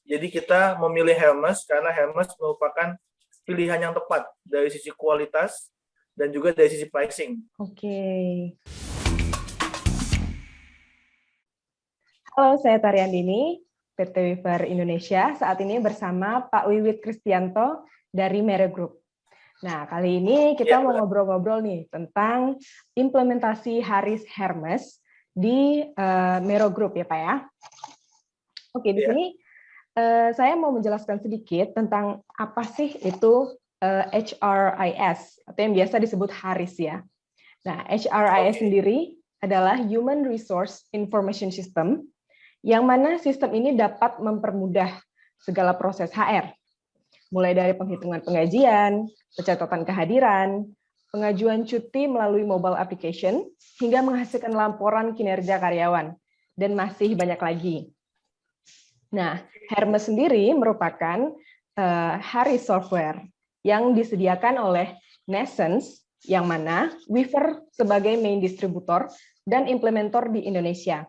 Jadi kita memilih Hermes karena Hermes merupakan pilihan yang tepat dari sisi kualitas dan juga dari sisi pricing. Oke. Halo, saya Tariandini, PT Weaver Indonesia. Saat ini bersama Pak Wiwit Kristianto dari Mero Group. Nah, kali ini kita mau ngobrol-ngobrol nih tentang implementasi Haris Hermes di Mero Group ya Pak ya. Oke, di sini saya mau menjelaskan sedikit tentang apa sih itu HRIS, atau yang biasa disebut Haris ya. Nah, HRIS sendiri adalah Human Resource Information System, yang mana sistem ini dapat mempermudah segala proses HR, mulai dari penghitungan penggajian, pencatatan kehadiran, pengajuan cuti melalui mobile application, hingga menghasilkan laporan kinerja karyawan, dan masih banyak lagi. Nah, Hermes sendiri merupakan Haris software yang disediakan oleh Nescens, yang mana Weaver sebagai main distributor dan implementer di Indonesia.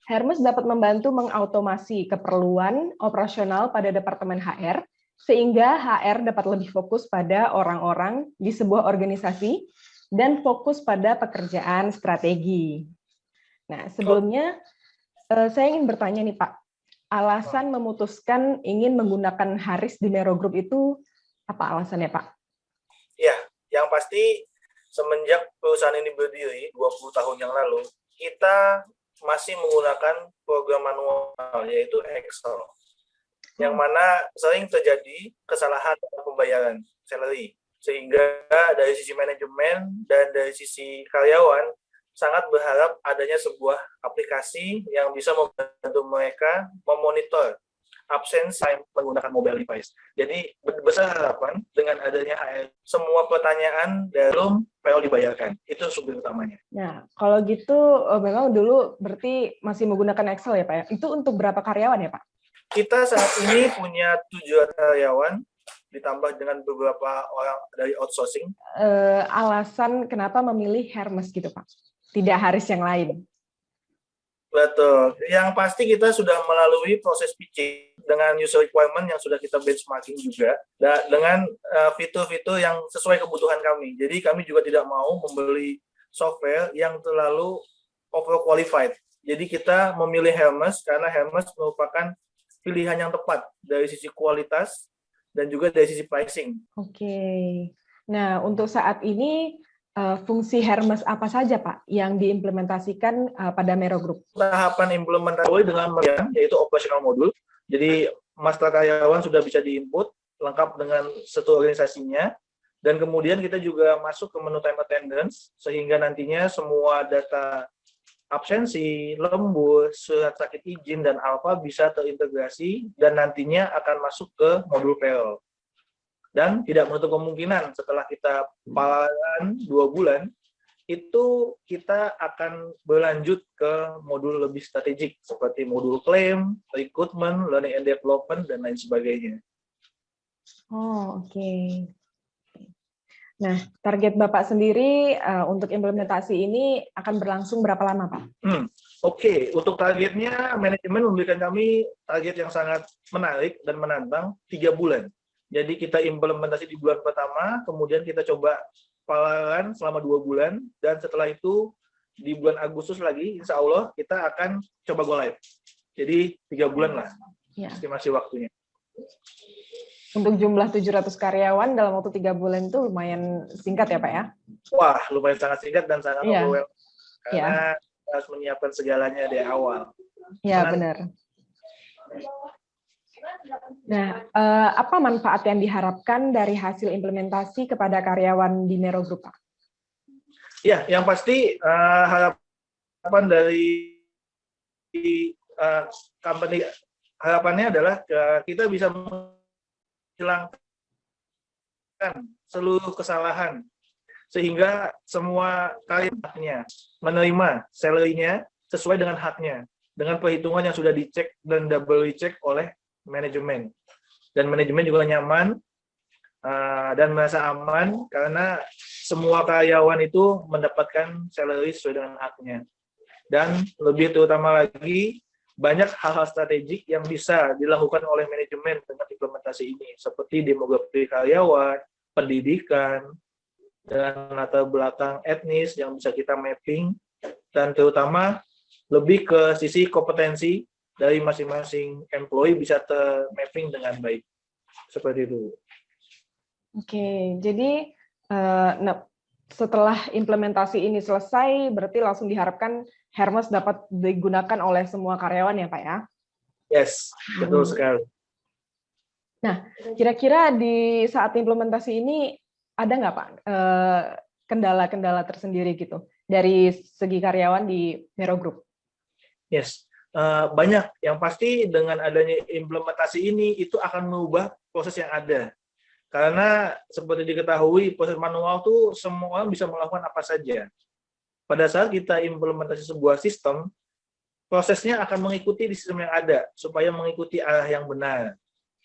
Hermes dapat membantu mengautomasi keperluan operasional pada Departemen HR, sehingga HR dapat lebih fokus pada orang-orang di sebuah organisasi dan fokus pada pekerjaan strategi. Nah, sebelumnya saya ingin bertanya nih Pak, alasan memutuskan ingin menggunakan Haris di Mero Group itu apa alasannya Pak? Ya, yang pasti semenjak perusahaan ini berdiri 20 tahun yang lalu, kita masih menggunakan program manual, yaitu Excel, yang mana sering terjadi kesalahan dalam pembayaran salary, sehingga dari sisi manajemen dan dari sisi karyawan sangat berharap adanya sebuah aplikasi yang bisa membantu mereka memonitor absensi menggunakan mobile device. Jadi besar harapan dengan adanya HR, semua pertanyaan belum PO dibayarkan. Itu sumber utamanya. Nah, kalau gitu memang dulu berarti masih menggunakan Excel ya Pak ya? Itu untuk berapa karyawan ya Pak? Kita saat ini punya 7 karyawan, ditambah dengan beberapa orang dari outsourcing. Alasan kenapa memilih Hermes gitu Pak? Tidak Haris yang lain? Betul. Yang pasti kita sudah melalui proses pitching dengan user requirement yang sudah kita benchmarking juga, dengan fitur-fitur yang sesuai kebutuhan kami. Jadi kami juga tidak mau membeli software yang terlalu overqualified. Jadi kita memilih Hermes karena Hermes merupakan pilihan yang tepat dari sisi kualitas dan juga dari sisi pricing. Oke. Nah, untuk saat ini fungsi Hermes apa saja Pak yang diimplementasikan pada Mero Group? Tahapan implementasi dengan yaitu operational modul. Jadi master karyawan sudah bisa diinput lengkap dengan satu organisasinya, dan kemudian kita juga masuk ke menu time attendance sehingga nantinya semua data absensi, lembur, surat sakit izin, dan alfa bisa terintegrasi dan nantinya akan masuk ke modul payroll. Dan tidak menutup kemungkinan setelah kita palan 2 bulan, itu kita akan berlanjut ke modul lebih strategik, seperti modul claim, recruitment, learning and development, dan lain sebagainya. Oh, oke. Nah, target Bapak sendiri untuk implementasi ini akan berlangsung berapa lama, Pak? Oke, untuk targetnya, manajemen memberikan kami target yang sangat menarik dan menantang, 3 bulan. Jadi kita implementasi di bulan pertama, kemudian kita coba palaran selama 2 bulan, dan setelah itu di bulan Agustus lagi, insya Allah kita akan coba go live. Jadi 3 bulan lah, estimasi waktunya. Untuk jumlah 700 karyawan dalam waktu 3 bulan itu lumayan singkat ya Pak ya? Wah, lumayan sangat singkat dan sangat overwhelming. Karena harus menyiapkan segalanya dari awal. Iya, benar. Nah, apa manfaat yang diharapkan dari hasil implementasi kepada karyawan di Mero Group, Pak? Ya, yang pasti harapan dari company, harapannya adalah kita bisa menghilangkan seluruh kesalahan sehingga semua karyawannya menerima salary-nya sesuai dengan haknya, dengan perhitungan yang sudah dicek dan double dicek oleh manajemen, dan manajemen juga nyaman dan merasa aman karena semua karyawan itu mendapatkan salary sesuai dengan haknya. Dan lebih terutama lagi, banyak hal-hal strategik yang bisa dilakukan oleh manajemen dengan implementasi ini, seperti demografi karyawan, pendidikan, dan latar belakang etnis yang bisa kita mapping, dan terutama lebih ke sisi kompetensi dari masing-masing employee bisa ter-mapping dengan baik. Seperti itu. Oke, jadi setelah implementasi ini selesai, berarti langsung diharapkan Hermes dapat digunakan oleh semua karyawan ya Pak ya? Yes, betul sekali. Nah, kira-kira di saat implementasi ini ada nggak Pak kendala-kendala tersendiri gitu dari segi karyawan di Mero Group? Yes, banyak. Yang pasti dengan adanya implementasi ini itu akan mengubah proses yang ada. Karena seperti diketahui proses manual tuh semua orang bisa melakukan apa saja. Pada saat kita implementasi sebuah sistem, prosesnya akan mengikuti di sistem yang ada supaya mengikuti arah yang benar.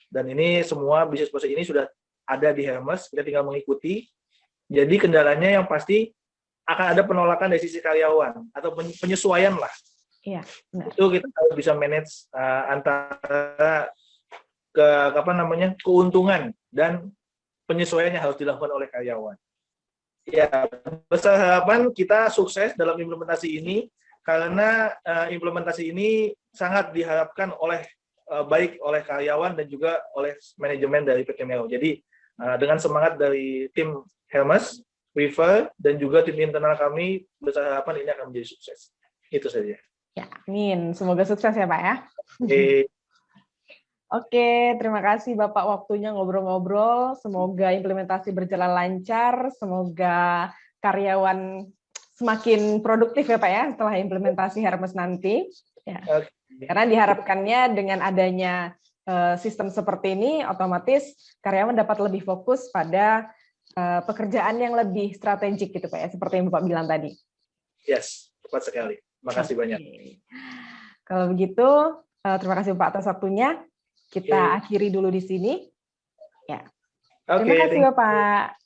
Dan ini semua bisnis proses ini sudah ada di Hermes, kita tinggal mengikuti. Jadi kendalanya yang pasti akan ada penolakan dari sisi karyawan atau penyesuaian lah. Iya, benar. Itu kita harus bisa manage antara keuntungan dan penyesuaiannya harus dilakukan oleh karyawan. Ya, besar harapan kita sukses dalam implementasi ini karena implementasi ini sangat diharapkan oleh baik oleh karyawan dan juga oleh manajemen dari PT Mero. Jadi dengan semangat dari tim Hermes, Weaver, dan juga tim internal kami, besar harapan ini akan menjadi sukses. Itu saja. Ya, amin. Semoga sukses ya Pak ya. Oke, terima kasih Bapak waktunya ngobrol-ngobrol. Semoga implementasi berjalan lancar, semoga karyawan semakin produktif ya Pak ya setelah implementasi Hermes nanti. Ya. Karena diharapkannya dengan adanya sistem seperti ini, otomatis karyawan dapat lebih fokus pada pekerjaan yang lebih strategik gitu Pak ya, seperti yang Bapak bilang tadi. Yes, tepat sekali. Terima kasih banyak. Kalau begitu, terima kasih Pak atas waktunya. Kita akhiri dulu di sini. Ya. Terima kasih Bapak.